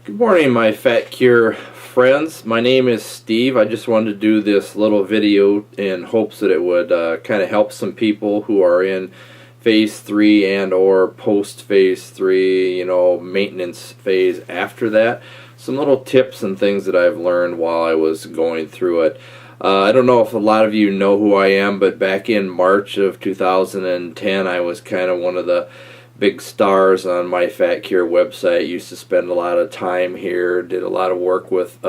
Good morning, my Fat Cure friends. My name is Steve. I just wanted to do this little video in hopes that it would kind of help some people who are in phase 3 and or post phase 3, maintenance phase after that. Some little tips and things that I've learned while I was going through it. I don't know if a lot of you know who I am, but back in March of 2010 I was kind of one of the big stars on my Fat Cure website. Used to spend a lot of time here, did a lot of work with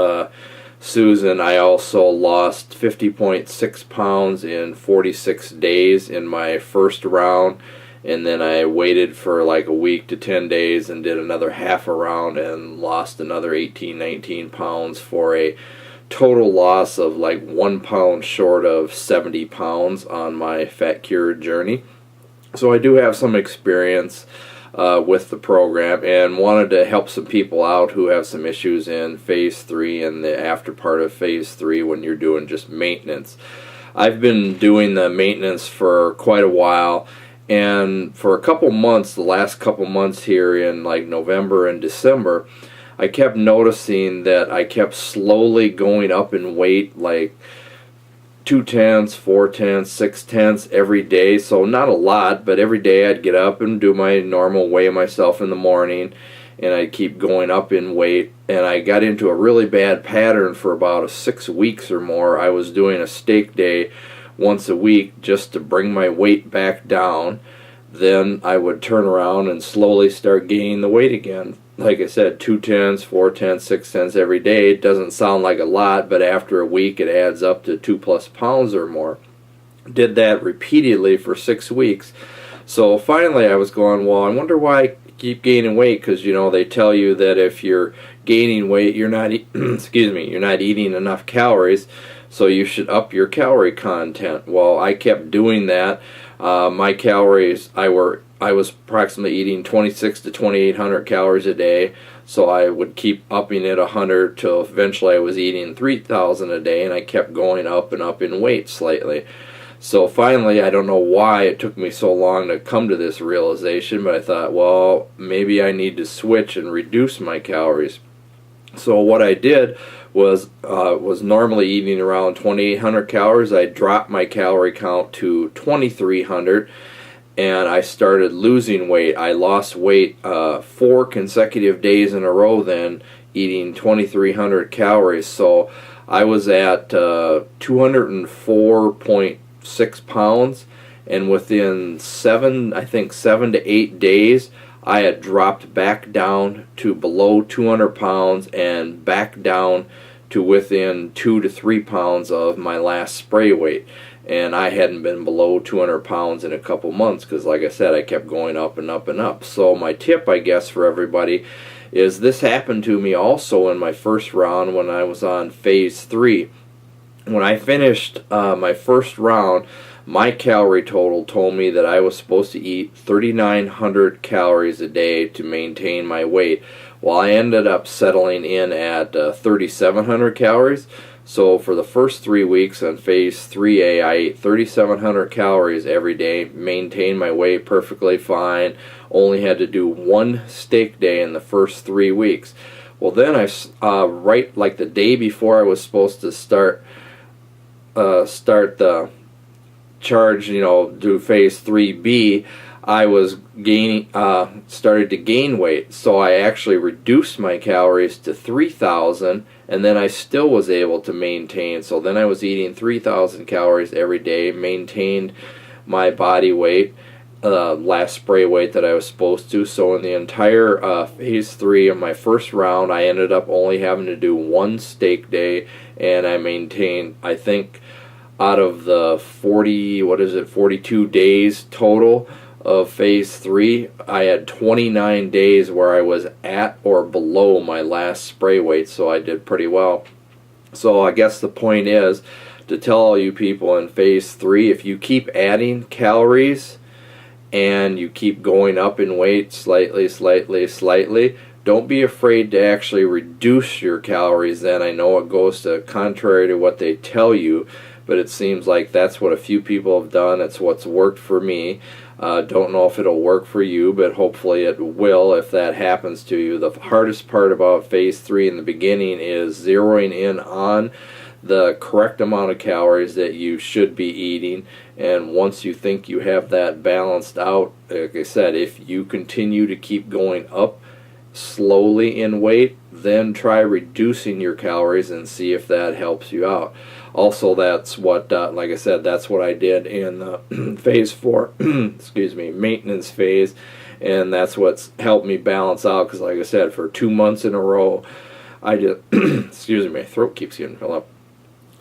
Susan. I also lost 50.6 pounds in 46 days in my first round, and then I waited for like a week to 10 days and did another half a round and lost another 18-19 pounds for a total loss of like 1 pound short of 70 pounds on my Fat Cure journey. So I do have some experience with the program and wanted to help some people out who have some issues in phase 3 and the after part of phase 3 when you're doing just maintenance. I've been doing the maintenance for quite a while, and for a couple months, the last couple months here in like November and December, I kept noticing that I kept slowly going up in weight, like 2/10, 4/10, 6/10 every day. So not a lot, but every day I'd get up and do my normal, weigh myself in the morning, and I'd keep going up in weight. And I got into a really bad pattern for about 6 weeks or more. I was doing a steak day once a week just to bring my weight back down. Then I would turn around and slowly start gaining the weight again. Like I said, 2/10, 4/10, 6/10 every day. It doesn't sound like a lot, but after a week it adds up to 2+ pounds or more. Did that repeatedly for 6 weeks. So finally I was going, well, I wonder why I keep gaining weight, because they tell you that if you're gaining weight, you're not you're not eating enough calories, so you should up your calorie content. Well, I kept doing that. My calories, I was approximately eating 26 to 2,800 calories a day, so I would keep upping it 100 till eventually I was eating 3,000 a day, and I kept going up and up in weight slightly. So finally, I don't know why it took me so long to come to this realization, but I thought, well, maybe I need to switch and reduce my calories. So what I did was normally eating around 2,800 calories. I dropped my calorie count to 2,300, and I started losing weight. I lost weight 4 consecutive days in a row then, eating 2,300 calories. So I was at 204.6 pounds, and within 7 to 8 days I had dropped back down to below 200 pounds and back down to within 2 to 3 pounds of my last spray weight. And I hadn't been below 200 pounds in a couple months because, like I said, I kept going up and up and up. So my tip, I guess, for everybody is this happened to me also in my first round when I was on phase 3. When I finished my first round, my calorie total told me that I was supposed to eat 3,900 calories a day to maintain my weight. Well, I ended up settling in at 3,700 calories. So for the first 3 weeks on phase 3A, I ate 3,700 calories every day, maintained my weight perfectly fine, only had to do 1 steak day in the first 3 weeks. Well, then right like the day before I was supposed to start the charge, do phase 3B, I was started to gain weight. So I actually reduced my calories to 3,000, and then I still was able to maintain. So then I was eating 3,000 calories every day, maintained my body weight, last spray weight that I was supposed to. So in the entire phase 3 of my first round, I ended up only having to do 1 steak day, and I maintained, I think, out of the 42 days total of phase 3, I had 29 days where I was at or below my last spray weight, so I did pretty well. So I guess the point is to tell all you people in phase 3, if you keep adding calories and you keep going up in weight slightly, don't be afraid to actually reduce your calories then. I know it goes contrary to what they tell you, but it seems like that's what a few people have done. It's what's worked for me. Don't know if it'll work for you, but hopefully it will if that happens to you. The hardest part about phase 3 in the beginning is zeroing in on the correct amount of calories that you should be eating, and once you think you have that balanced out, like I said, if you continue to keep going up slowly in weight, then try reducing your calories and see if that helps you out. Also, that's what, like I said, that's what I did in the phase 4, excuse me, maintenance phase, and that's what's helped me balance out, because like I said, for 2 months in a row, I just, excuse me, my throat keeps getting filled up.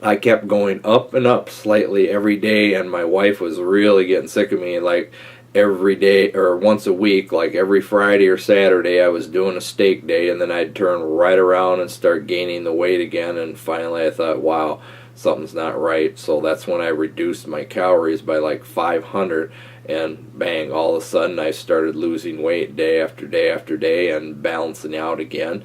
I kept going up and up slightly every day, and my wife was really getting sick of me. Like every day or once a week, like every Friday or Saturday, I was doing a steak day, and then I'd turn right around and start gaining the weight again. And finally I thought, wow, something's not right. So that's when I reduced my calories by like 500, and bang, all of a sudden I started losing weight day after day after day and balancing out again.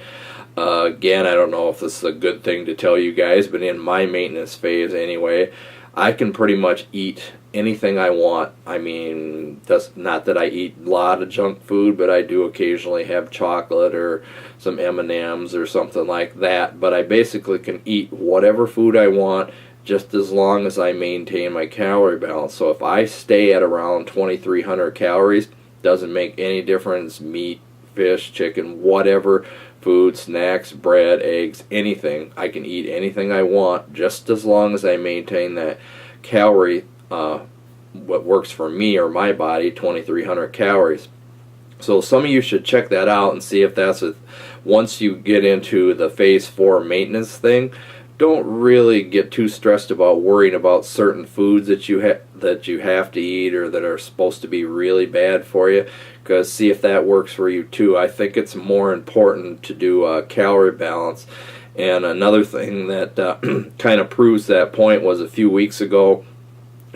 Again, I don't know if this is a good thing to tell you guys, but in my maintenance phase anyway, I can pretty much eat anything I want. I mean, that's not that I eat a lot of junk food, but I do occasionally have chocolate or some M&Ms or something like that. But I basically can eat whatever food I want, just as long as I maintain my calorie balance. So if I stay at around 2,300 calories, doesn't make any difference, meat, fish, chicken, whatever, food, snacks, bread, eggs, anything. I can eat anything I want, just as long as I maintain that calorie, what works for me or my body, 2,300 calories. So some of you should check that out and see if that's once you get into the phase 4 maintenance thing, don't really get too stressed about worrying about certain foods that you have to eat or that are supposed to be really bad for you, because see if that works for you too. I think it's more important to do a calorie balance. And another thing that kind of proves that point was a few weeks ago,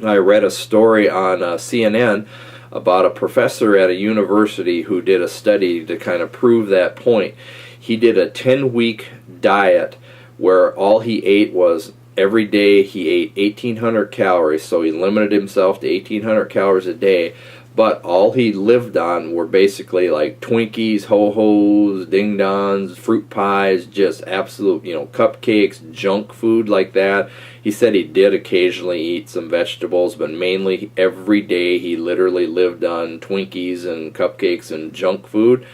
I read a story on CNN about a professor at a university who did a study to kind of prove that point. He did a 10-week diet where all he ate was, every day he ate 1,800 calories, so he limited himself to 1,800 calories a day, but all he lived on were basically like Twinkies, Ho-Hos, Ding Dongs, fruit pies, just absolute, cupcakes, junk food like that. He said he did occasionally eat some vegetables, but mainly every day he literally lived on Twinkies and cupcakes and junk food,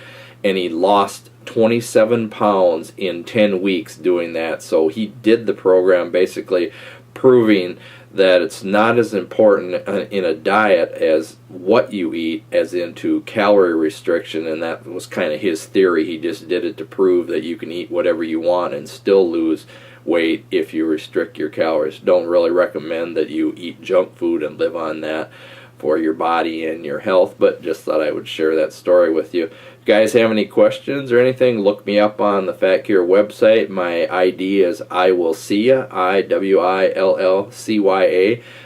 and he lost 27 pounds in 10 weeks doing that. So he did the program basically proving that it's not as important in a diet as what you eat as into calorie restriction, and that was kind of his theory. He just did it to prove that you can eat whatever you want and still lose weight if you restrict your calories. Don't really recommend that you eat junk food and live on that for your body and your health, but just thought I would share that story with you. If you guys have any questions or anything, look me up on the Fat Cure website. My ID is IWillCya, IWILLCYA.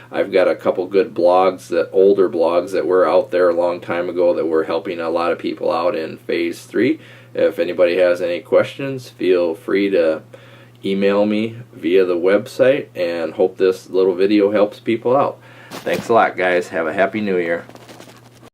I've got a couple good blogs, older blogs that were out there a long time ago that were helping a lot of people out in phase 3. If anybody has any questions, feel free to email me via the website, and hope this little video helps people out. Thanks a lot, guys. Have a happy new year.